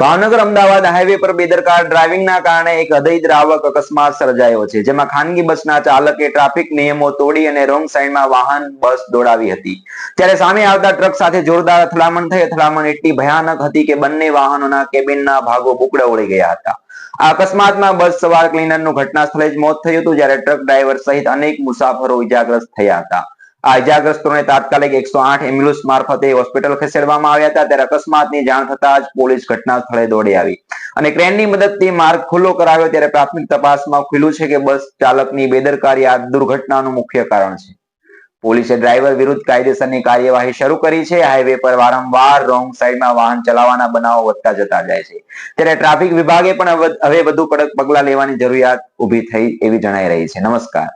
Bhavnagar Ahmedabad highway પર બેદરકાર ડ્રાઇવિંગના કારણે એક હૃદયદ્રાવક અકસ્માત સર્જાયો છે, જેમાં ખાનગી બસના ચાલકે ટ્રાફિક નિયમો તોડી અને રોંગ સાઈડમાં વાહન બસ દોડાવી હતી. ત્યારે સામે આવતા ટ્રક સાથે જોરદાર અથડામણ થઈ. અથડામણ એટલી ભયાનક હતી કે બંને વાહનોના કેબિનના ભાગો બુકડા ઉડી ગયા હતા. આ અકસ્માતમાં બસ સવાર ક્લીનરનું ઘટના સ્થળે જ મોત થયું હતું, જ્યારે ટ્રક ડ્રાઈવર સહિત અનેક મુસાફરો ઇજાગ્રસ્ત થયા હતા. આ ઇજાગ્રસ્તોને તાત્કાલિક 108 એમ્બ્યુલન્સ મારફતે હોસ્પિટલ ખસેડવામાં આવ્યા હતા. ત્યારે અકસ્માતની જાણ થતાં જ પોલીસ ઘટના સ્થળે દોડી આવી અને ક્રેનની મદદથી માર્ગ ખુલ્લો કરાવ્યો. ત્યારે પ્રાથમિક તપાસમાં ખુલ્યું છે કે બસ ચાલકની બેદરકારી આ દુર્ઘટનાનું મુખ્ય કારણ છે. પોલીસે ડ્રાઈવર વિરુદ્ધ કાયદેસરની કાર્યવાહી શરૂ કરી છે. હાઈવે પર વારંવાર રોંગ સાઈડમાં વાહન ચલાવવાના બનાવો વધતા જતા જાય છે, ત્યારે ટ્રાફિક વિભાગે પણ હવે વધુ કડક પગલાં લેવાની જરૂરિયાત ઊભી થઈ એવી જણાઈ રહી છે. નમસ્કાર.